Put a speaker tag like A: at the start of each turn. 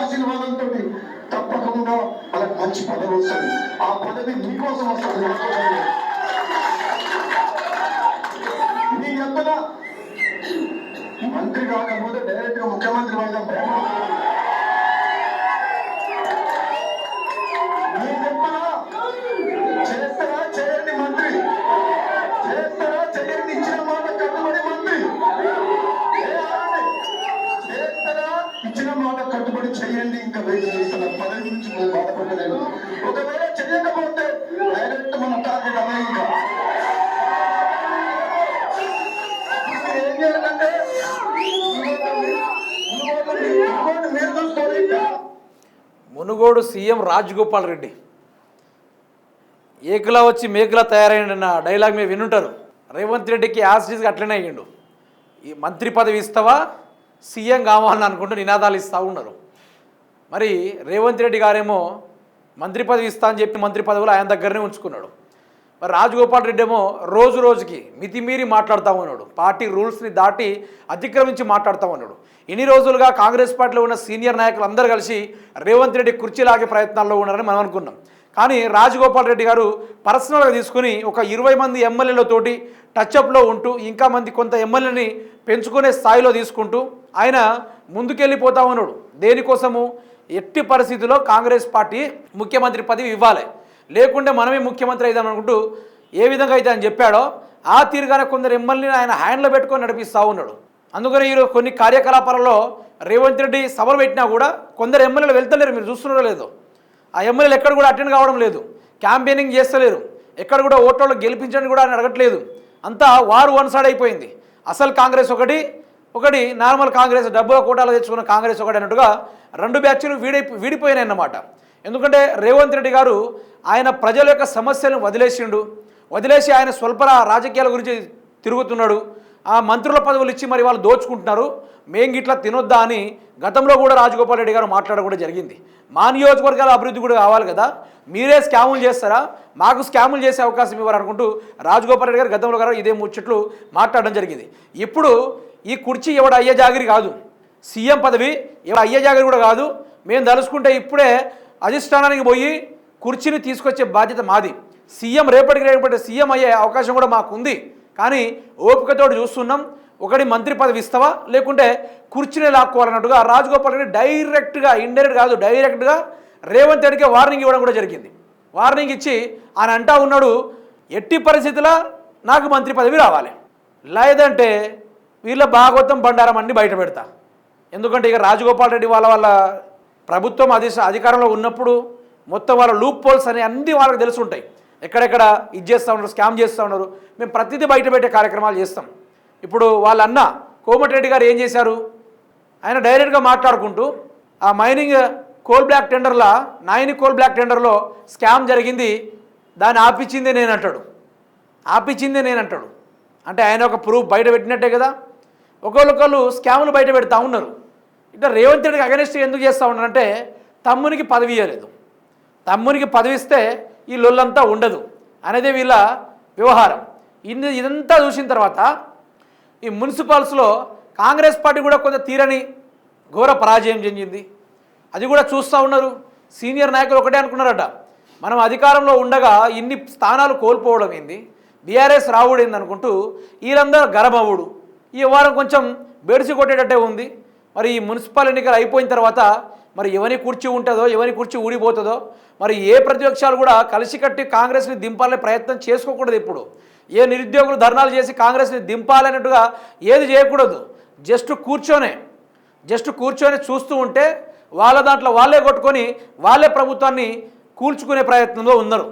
A: ఆశీర్వాదంతో తప్పకుండా వాళ్ళకి మంచి పదవి వస్తుంది. ఆ పదవి మీకోసం వస్తుంది. మీ ఎంతన మంత్రి కాకపోతే డైరెక్ట్ గా ముఖ్యమంత్రి వాయిదా భయపడుతున్నారు. మీ ఎంతన చేస్తారా చేయండి మంత్రి, చేస్తారా చేయండి, ఇచ్చిన మాట కట్టుబడి మంత్రి, చేస్తారా ఇచ్చిన మాట కట్టుబడి చేయండి. ఇంకా పదవి గురించి బాధపడలేదు. ఒకవేళ చేయకపోతే డైరెక్ట్ మన టార్గెట్ అదే. ఇంకా ఏం చేయాలంటే మీరు చూసుకోవాలి.
B: మునుగోడు సీఎం రాజగోపాల్ రెడ్డి ఏకులా వచ్చి మేకులా తయారైన డైలాగ్ మీరు వినుంటారు. రేవంత్ రెడ్డికి యాసిడ్గా అట్లనే అయ్యిండు. ఈ మంత్రి పదవి ఇస్తావా సీఎం కావాలని అనుకుంటూ నినాదాలు ఇస్తూ ఉన్నారు. మరి రేవంత్ రెడ్డి గారేమో మంత్రి పదవి ఇస్తా అని చెప్పి మంత్రి పదవులు ఆయన దగ్గరనే ఉంచుకున్నాడు. మరి రాజగోపాల్ రెడ్డి ఏమో రోజు రోజుకి మితిమీరి మాట్లాడుతూ ఉన్నాడు. పార్టీ రూల్స్ని దాటి అతిక్రమించి మాట్లాడుతూ ఉన్నాడు. ఇన్ని రోజులుగా కాంగ్రెస్ పార్టీలో ఉన్న సీనియర్ నాయకులు అందరూ కలిసి రేవంత్ రెడ్డి కుర్చీ లాగే ప్రయత్నాల్లో ఉన్నారని మనం అనుకున్నాం. కానీ రాజగోపాల్ రెడ్డి గారు పర్సనల్గా తీసుకుని ఒక 20 మంది ఎమ్మెల్యేలతోటి టచ్అప్లో ఉంటూ ఇంకా కొంత ఎమ్మెల్యేని పెంచుకునే స్థాయిలో తీసుకుంటూ ఆయన ముందుకెళ్ళిపోతా ఉన్నాడు. దేనికోసము? ఎట్టి పరిస్థితుల్లో కాంగ్రెస్ పార్టీ ముఖ్యమంత్రి పదవి ఇవ్వాలి, లేకుంటే మనమే ముఖ్యమంత్రి అవుదాం అనుకుంటూ ఏ విధంగా అయితే ఆయన చెప్పాడో ఆ తీరుగానే కొందరు ఎమ్మెల్యేని ఆయన హ్యాండ్లో పెట్టుకొని నడిపిస్తూ ఉన్నాడు. అందుకని ఈరోజు కొన్ని కార్యకలాపాలలో రేవంత్ రెడ్డి సభలు పెట్టినా కూడా కొందరు ఎమ్మెల్యేలు వెళ్తలేరు. మీరు చూస్తున్నారో లేదో, ఆ ఎమ్మెల్యేలు ఎక్కడ కూడా అటెండ్ కావడం లేదు, క్యాంపెయినింగ్ చేస్తలేరు, ఎక్కడ కూడా ఓట్లలో గెలిపించండి కూడా అని అడగట్లేదు. అంతా వారు వన్ సైడ్ అయిపోయింది. అసలు కాంగ్రెస్ ఒకటి నార్మల్ కాంగ్రెస్ డబ్బుల కోటాలు తెచ్చుకున్న కాంగ్రెస్ ఒకటి అన్నట్టుగా రెండు బ్యాచ్లు వీడిపోయినాయి అన్నమాట. ఎందుకంటే రేవంత్ రెడ్డి గారు ఆయన ప్రజల యొక్క సమస్యలను వదిలేసి ఆయన స్వల్ప రాజకీయాల గురించి తిరుగుతున్నాడు. ఆ మంత్రుల పదవులు ఇచ్చి మరి వాళ్ళు దోచుకుంటున్నారు, మేం గిట్లా తినొద్దా అని గతంలో కూడా రాజగోపాల్ రెడ్డి గారు మాట్లాడడం కూడా జరిగింది. మా నియోజకవర్గాల అభివృద్ధి కూడా కావాలి కదా, మీరే స్కాములు చేస్తారా, మాకు స్కాములు చేసే అవకాశం ఇవ్వరు అనుకుంటూ రాజగోపాల్ రెడ్డి గారు గతంలో గారు ఇదే ముచ్చట్లు మాట్లాడడం జరిగింది. ఇప్పుడు ఈ కుర్చీ ఎవడ అయ్యే జాగిరి కాదు, సీఎం పదవి ఎవడ అయ్యే జాగిరి కూడా కాదు. మేము తలుసుకుంటే ఇప్పుడే అధిష్టానానికి పోయి కుర్చీని తీసుకొచ్చే బాధ్యత మాది. సీఎం రేపటి సీఎం అయ్యే అవకాశం కూడా మాకుంది. కానీ ఓపికతోటి చూస్తున్నాం. ఒకటి మంత్రి పదవి ఇస్తావా లేకుంటే కుర్చీని లాక్కోవాలన్నట్టుగా రాజగోపాల్ రెడ్డి డైరెక్ట్గా, ఇండైరెక్ట్ కాదు డైరెక్ట్గా రేవంత్ రెడ్డికి వార్నింగ్ ఇవ్వడం కూడా జరిగింది. వార్నింగ్ ఇచ్చి ఆయన అంటా ఉన్నాడు, ఎట్టి పరిస్థితుల్లో నాకు మంత్రి పదవి రావాలి, లేదంటే వీళ్ళ భాగవతం బండారం అన్ని బయట పెడతా. ఎందుకంటే ఇక రాజగోపాల్ రెడ్డి వాళ్ళ ప్రభుత్వం అధికారంలో ఉన్నప్పుడు మొత్తం వాళ్ళ లూప్ పోల్స్ అని అన్నీ వాళ్ళకి తెలిసి ఉంటాయి. ఎక్కడెక్కడ ఇది చేస్తూ ఉన్నారు, స్కామ్ చేస్తూ ఉన్నారు, మేము ప్రతిదీ బయట పెట్టే కార్యక్రమాలు చేస్తాం. ఇప్పుడు వాళ్ళ అన్న కోమటిరెడ్డి గారు ఏం చేశారు, ఆయన డైరెక్ట్గా మాట్లాడుకుంటూ ఆ మైనింగ్ కోల్ బ్లాక్ టెండర్లో నాయని కోల్ బ్లాక్ టెండర్లో స్కామ్ జరిగింది, దాన్ని ఆపించిందే నేను అంటాడు. అంటే ఆయన ఒక ప్రూఫ్ బయట పెట్టినట్టే కదా. ఒకళ్ళు స్కాములు బయట పెడతా ఉన్నారు. ఇట్లా రేవంత్ రెడ్డికి అగెనిస్ట్ ఎందుకు చేస్తూ ఉన్నారంటే తమ్మునికి పదవి ఇవ్వలేదు, తమ్మునికి పదవి ఇస్తే ఈ లొల్లంతా ఉండదు అనేదే వీళ్ళ వ్యవహారం. ఇదంతా చూసిన తర్వాత ఈ మున్సిపల్స్లో కాంగ్రెస్ పార్టీ కూడా కొంత తీరని ఘోర పరాజయం చెందింది. అది కూడా చూస్తూ ఉన్నారు. సీనియర్ నాయకులు ఒకటే అనుకున్నారట, మనం అధికారంలో ఉండగా ఇన్ని స్థానాలు కోల్పోవడం ఏంది, బీఆర్ఎస్ రావుడు ఏంది అనుకుంటూ వీళ్ళందరూ గరమవుడు. ఈ వారం కొంచెం బెడిసి కొట్టేటట్టే ఉంది. మరి ఈ మున్సిపల్ ఎన్నికలు అయిపోయిన తర్వాత మరి ఎవరి కుర్చీ ఉంటుందో, ఎవరి కుర్చీ ఊడిపోతుందో, మరి ఏ ప్రతిపక్షాలు కూడా కలిసికట్టి కాంగ్రెస్ని దింపాలనే ప్రయత్నం చేసుకోకూడదు. ఇప్పుడు ఏ నిరుద్యోగులు ధర్నాలు చేసి కాంగ్రెస్ని దింపాలన్నట్టుగా ఏది చేయకూడదు. జస్ట్ కూర్చొని చూస్తూ ఉంటే వాళ్ళ దాంట్లో వాళ్ళే కొట్టుకొని వాళ్ళే ప్రభుత్వాన్ని కూల్చుకునే ప్రయత్నంలో ఉన్నారు.